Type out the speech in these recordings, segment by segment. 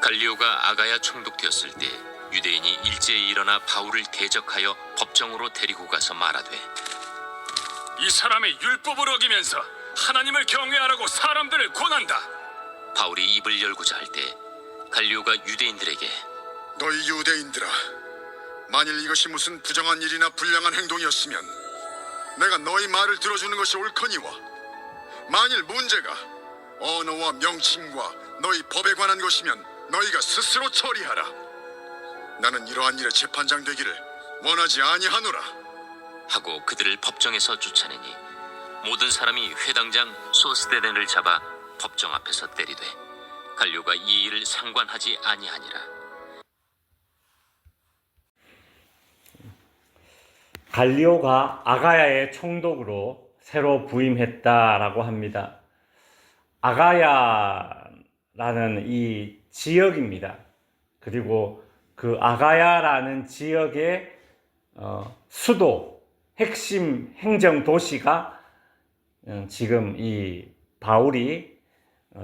갈리오가 아가야 총독되었을 때 유대인이 일제히 일어나 바울을 대적하여 법정으로 데리고 가서 말하되, 이 사람이 율법을 어기면서 하나님을 경외하라고 사람들을 권한다. 바울이 입을 열고자 할 때 갈리오가 유대인들에게, 너희 유대인들아, 만일 이것이 무슨 부정한 일이나 불량한 행동이었으면 내가 너희 말을 들어주는 것이 옳거니와, 만일 문제가 언어와 명칭과 너희 법에 관한 것이면 너희가 스스로 처리하라. 나는 이러한 일에 재판장 되기를 원하지 아니하노라. 하고 그들을 법정에서 쫓아내니 모든 사람이 회당장 소스데넨을 잡아 법정 앞에서 때리되 갈리오가 이 일을 상관하지 아니하니라. 갈리오가 아가야의 총독으로 새로 부임했다라고 합니다. 아가야라는 이 지역입니다. 그리고 그 아가야라는 지역의 수도, 핵심 행정 도시가 지금 이 바울이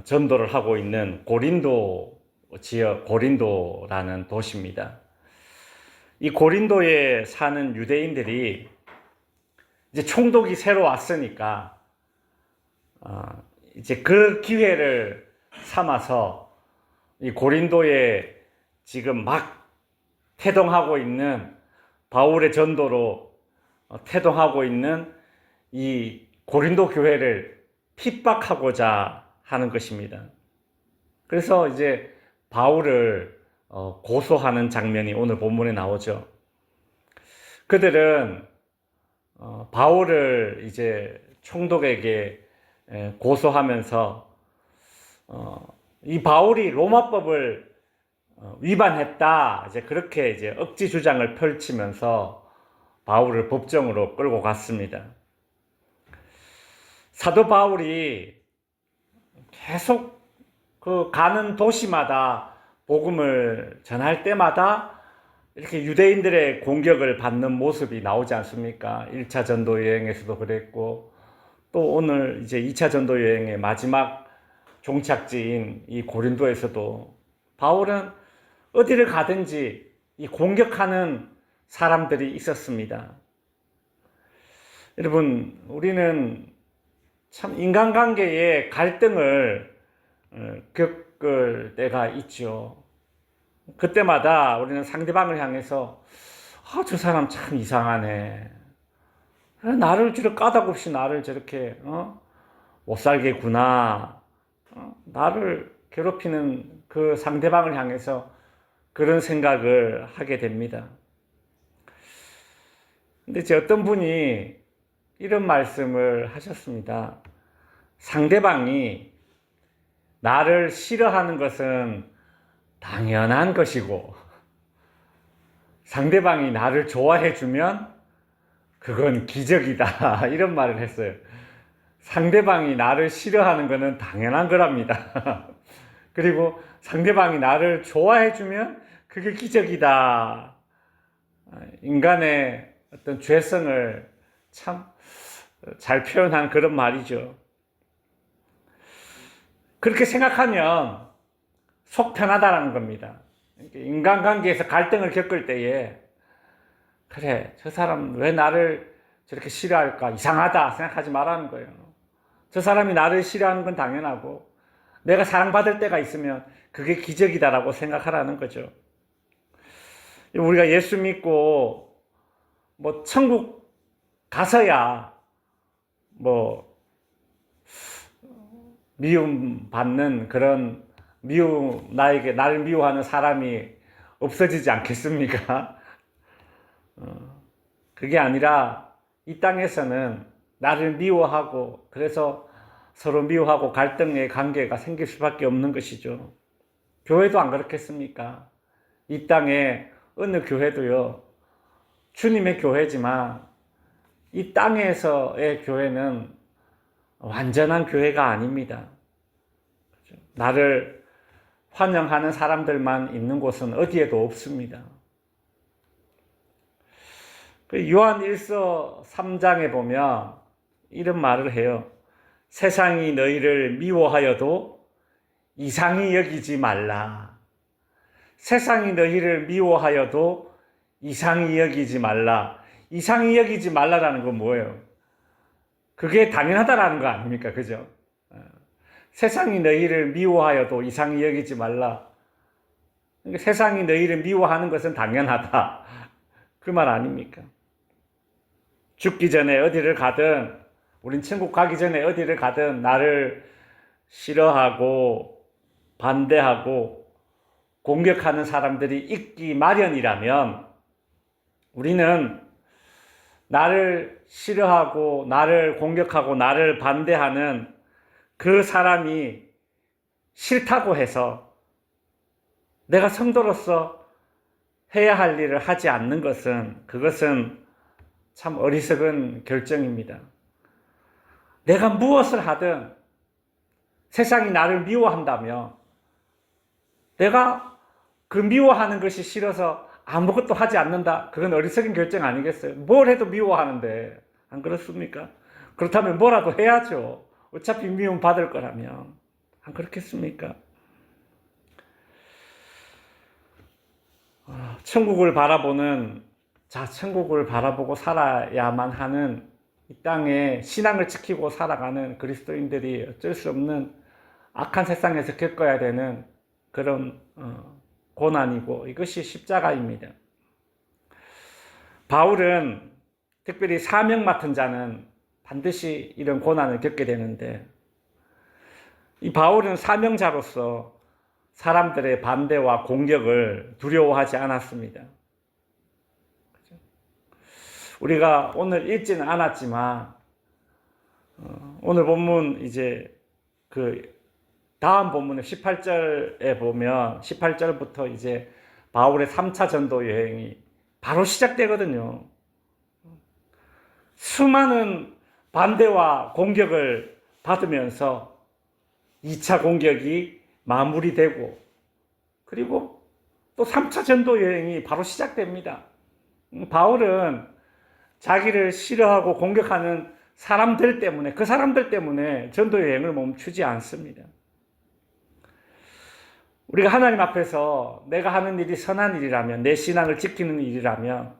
전도를 하고 있는 고린도 지역, 고린도라는 도시입니다. 이 고린도에 사는 유대인들이 이제 총독이 새로 왔으니까 이제 그 기회를 삼아서 이 고린도에 지금 막 태동하고 있는, 바울의 전도로 태동하고 있는 이 고린도 교회를 핍박하고자 하는 것입니다. 그래서 이제 바울을 고소하는 장면이 오늘 본문에 나오죠. 그들은 바울을 이제 총독에게 고소하면서 이 바울이 로마법을 위반했다, 이제 그렇게 이제 억지 주장을 펼치면서 바울을 법정으로 끌고 갔습니다. 사도 바울이 계속 그 가는 도시마다 복음을 전할 때마다 이렇게 유대인들의 공격을 받는 모습이 나오지 않습니까? 1차 전도 여행에서도 그랬고, 또 오늘 이제 2차 전도 여행의 마지막 종착지인 이 고린도에서도 바울은 어디를 가든지 이 공격하는 사람들이 있었습니다. 여러분, 우리는 참 인간관계에 갈등을 겪을 때가 있죠. 그때마다 우리는 상대방을 향해서 저 사람 참 이상하네, 나를 저렇게 까닭없이 나를 저렇게 못 살겠구나, 나를 괴롭히는 그 상대방을 향해서 그런 생각을 하게 됩니다. 근데 어떤 분이 이런 말씀을 하셨습니다. 상대방이 나를 싫어하는 것은 당연한 것이고, 상대방이 나를 좋아해 주면 그건 기적이다. 이런 말을 했어요. 상대방이 나를 싫어하는 것은 당연한 거랍니다. 그리고 상대방이 나를 좋아해 주면 그게 기적이다. 인간의 어떤 죄성을 참 잘 표현한 그런 말이죠. 그렇게 생각하면 속 편하다는 겁니다. 인간관계에서 갈등을 겪을 때에, 그래, 저 사람 왜 나를 저렇게 싫어할까, 이상하다 생각하지 말라는 거예요. 저 사람이 나를 싫어하는 건 당연하고, 내가 사랑받을 때가 있으면 그게 기적이다라고 생각하라는 거죠. 우리가 예수 믿고 뭐 천국 가서야 뭐 미움 받는 그런 나를 미워하는 사람이 없어지지 않겠습니까? 그게 아니라 이 땅에서는 나를 미워하고, 그래서 서로 미워하고 갈등의 관계가 생길 수밖에 없는 것이죠. 교회도 안 그렇겠습니까? 이 땅에 어느 교회도요, 주님의 교회지만 이 땅에서의 교회는 완전한 교회가 아닙니다. 나를 환영하는 사람들만 있는 곳은 어디에도 없습니다. 요한 1서 3장에 보면 이런 말을 해요. 세상이 너희를 미워하여도 이상히 여기지 말라. 세상이 너희를 미워하여도 이상히 여기지 말라. 이상히 여기지 말라라는 건 뭐예요? 그게 당연하다라는 거 아닙니까? 그죠? 세상이 너희를 미워하여도 이상히 여기지 말라. 그러니까 세상이 너희를 미워하는 것은 당연하다. 그 말 아닙니까? 죽기 전에 어디를 가든, 우린 천국 가기 전에 어디를 가든 나를 싫어하고 반대하고 공격하는 사람들이 있기 마련이라면 우리는 나를 싫어하고 나를 공격하고 나를 반대하는 그 사람이 싫다고 해서 내가 성도로서 해야 할 일을 하지 않는 것은, 그것은 참 어리석은 결정입니다. 내가 무엇을 하든 세상이 나를 미워한다며 내가 그 미워하는 것이 싫어서 아무것도 하지 않는다. 그건 어리석은 결정 아니겠어요? 뭘 해도 미워하는데. 안 그렇습니까? 그렇다면 뭐라도 해야죠. 어차피 미움 받을 거라면. 안 그렇겠습니까? 천국을 바라보는, 천국을 바라보고 살아야만 하는 이 땅에 신앙을 지키고 살아가는 그리스도인들이 어쩔 수 없는 악한 세상에서 겪어야 되는 그런 고난이고, 이것이 십자가입니다. 바울은 특별히 사명 맡은 자는 반드시 이런 고난을 겪게 되는데, 이 바울은 사명자로서 사람들의 반대와 공격을 두려워하지 않았습니다. 우리가 오늘 읽지는 않았지만 오늘 본문 이제 그 다음 본문의 18절에 보면 18절부터 이제 바울의 3차 전도 여행이 바로 시작되거든요. 수많은 반대와 공격을 받으면서 2차 공격이 마무리되고, 그리고 또 3차 전도 여행이 바로 시작됩니다. 바울은 자기를 싫어하고 공격하는 사람들 때문에, 그 사람들 때문에 전도 여행을 멈추지 않습니다. 우리가 하나님 앞에서 내가 하는 일이 선한 일이라면, 내 신앙을 지키는 일이라면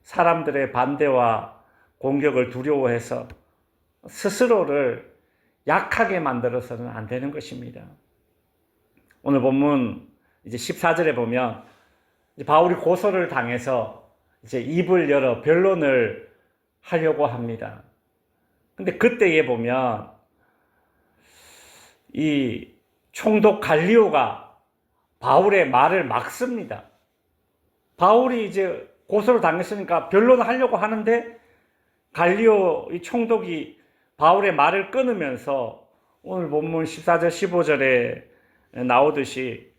사람들의 반대와 공격을 두려워해서 스스로를 약하게 만들어서는 안 되는 것입니다. 오늘 본문 이제 14절에 보면 이제 바울이 고소를 당해서 이제 입을 열어 변론을 하려고 합니다. 근데 그때에 보면 이 총독 갈리오가 바울의 말을 막습니다. 바울이 이제 고소를 당했으니까 변론을 하려고 하는데 갈리오 이 총독이 바울의 말을 끊으면서 오늘 본문 14절 15절에 나오듯이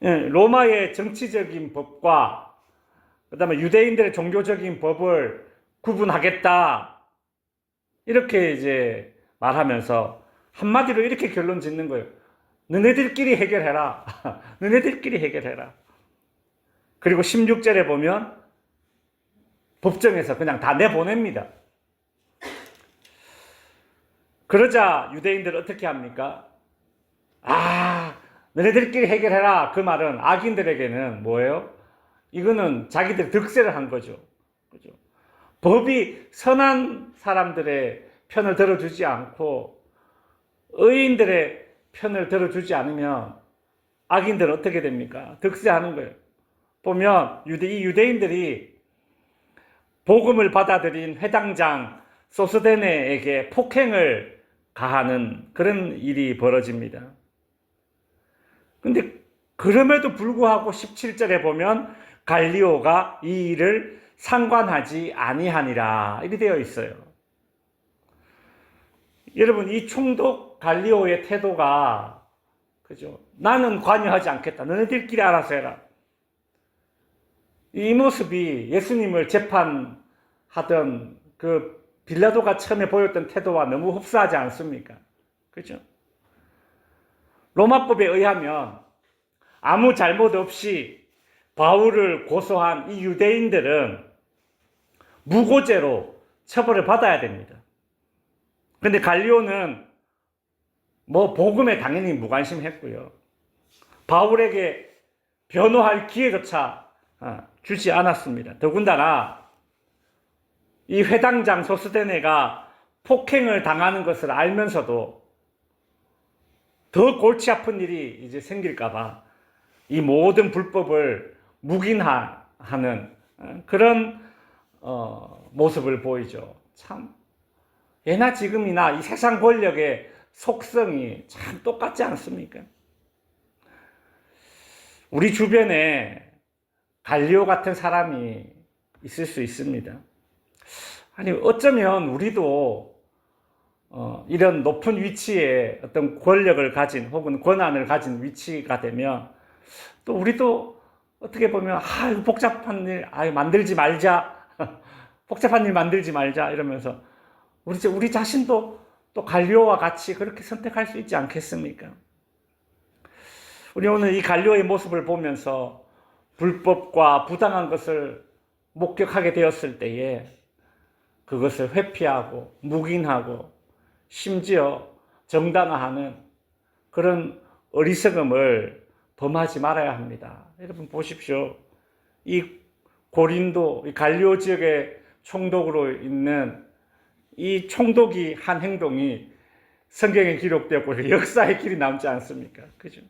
로마의 정치적인 법과 그다음에 유대인들의 종교적인 법을 구분하겠다, 이렇게 이제 말하면서 한마디로 이렇게 결론 짓는 거예요. 너네들끼리 해결해라. 너네들끼리 해결해라. 그리고 16절에 보면 법정에서 그냥 다 내보냅니다. 그러자 유대인들 어떻게 합니까? 너네들끼리 해결해라. 그 말은 악인들에게는 뭐예요? 이거는 자기들 득세를 한 거죠. 그죠? 법이 선한 사람들의 편을 들어주지 않고 의인들의 편을 들어주지 않으면 악인들은 어떻게 됩니까? 득세하는 거예요. 보면 이 유대인들이 복음을 받아들인 회당장 소스데네에게 폭행을 가하는 그런 일이 벌어집니다. 근데 그럼에도 불구하고 17절에 보면 갈리오가 이 일을 상관하지 아니하니라 이렇게 되어 있어요. 여러분, 이 총독 갈리오의 태도가, 그죠? 나는 관여하지 않겠다. 너네들끼리 알아서 해라. 이 모습이 예수님을 재판하던 그 빌라도가 처음에 보였던 태도와 너무 흡사하지 않습니까? 그죠? 로마법에 의하면 아무 잘못 없이 바울을 고소한 이 유대인들은 무고죄로 처벌을 받아야 됩니다. 근데 갈리오는 복음에 당연히 무관심했고요. 바울에게 변호할 기회조차 주지 않았습니다. 더군다나 이 회당장 소스데네가 폭행을 당하는 것을 알면서도 더 골치 아픈 일이 이제 생길까봐 이 모든 불법을 묵인하는 그런 모습을 보이죠. 참 예나 지금이나 이 세상 권력의 속성이 참 똑같지 않습니까? 우리 주변에 갈리오 같은 사람이 있을 수 있습니다. 아니 어쩌면 우리도 이런 높은 위치에 어떤 권력을 가진 혹은 권한을 가진 위치가 되면 또 우리도 어떻게 보면 이거 복잡한 일 만들지 말자 복잡한 일 만들지 말자 이러면서 우리 자신도 또 갈리오와 같이 그렇게 선택할 수 있지 않겠습니까? 우리 오늘 이 갈리오의 모습을 보면서 불법과 부당한 것을 목격하게 되었을 때에 그것을 회피하고 묵인하고 심지어 정당화하는 그런 어리석음을 범하지 말아야 합니다. 여러분 보십시오. 이 고린도, 이 갈리오 지역의 총독으로 있는 이 총독이 한 행동이 성경에 기록되었고 역사의 길이 남지 않습니까? 그죠?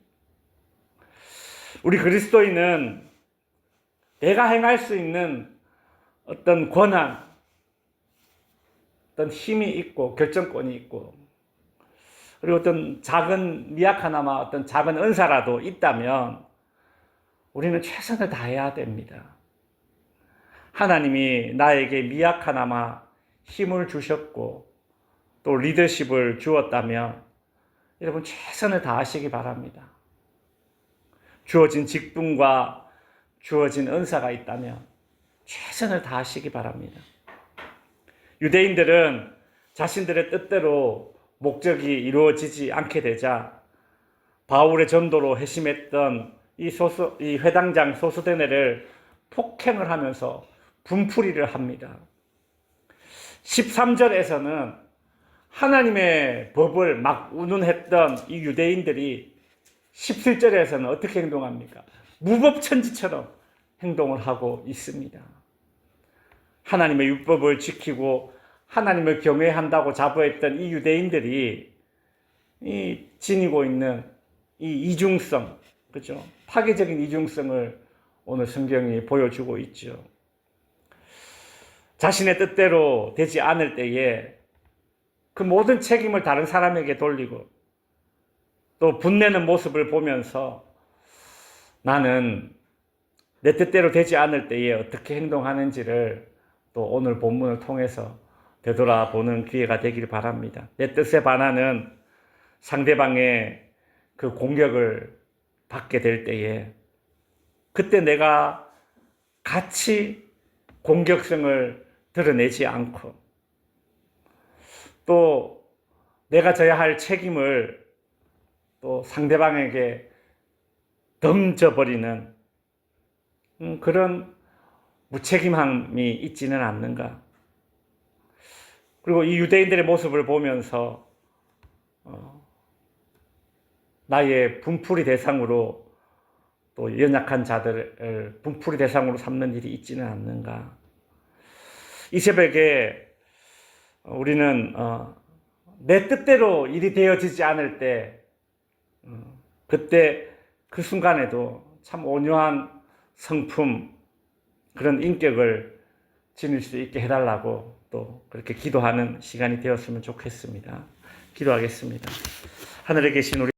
우리 그리스도인은 내가 행할 수 있는 어떤 권한, 어떤 힘이 있고 결정권이 있고 그리고 어떤 작은 미약하나마 어떤 작은 은사라도 있다면 우리는 최선을 다해야 됩니다. 하나님이 나에게 미약하나마 힘을 주셨고 또 리더십을 주었다면 여러분 최선을 다하시기 바랍니다. 주어진 직분과 주어진 은사가 있다면 최선을 다하시기 바랍니다. 유대인들은 자신들의 뜻대로 목적이 이루어지지 않게 되자 바울의 전도로 회심했던 이 회당장 소스데네를 폭행을 하면서 분풀이를 합니다. 13절에서는 하나님의 법을 막 운운했던 이 유대인들이 17절에서는 어떻게 행동합니까? 무법천지처럼 행동을 하고 있습니다. 하나님의 율법을 지키고 하나님을 경외한다고 자부했던 이 유대인들이 지니고 있는 이 이중성, 그죠? 파괴적인 이중성을 오늘 성경이 보여주고 있죠. 자신의 뜻대로 되지 않을 때에 그 모든 책임을 다른 사람에게 돌리고 또 분내는 모습을 보면서 나는 내 뜻대로 되지 않을 때에 어떻게 행동하는지를 또 오늘 본문을 통해서 되돌아보는 기회가 되길 바랍니다. 내 뜻에 반하는 상대방의 그 공격을 받게 될 때에 그때 내가 같이 공격성을 드러내지 않고 또 내가 져야 할 책임을 또 상대방에게 던져버리는 그런 무책임함이 있지는 않는가. 그리고 이 유대인들의 모습을 보면서 나의 분풀이 대상으로 또 연약한 자들을 분풀이 대상으로 삼는 일이 있지는 않는가. 이 새벽에 우리는 내 뜻대로 일이 되어지지 않을 때 그때 그 순간에도 참 온유한 성품 그런 인격을 지닐 수 있게 해달라고 또 그렇게 기도하는 시간이 되었으면 좋겠습니다. 기도하겠습니다. 하늘에 계신 우리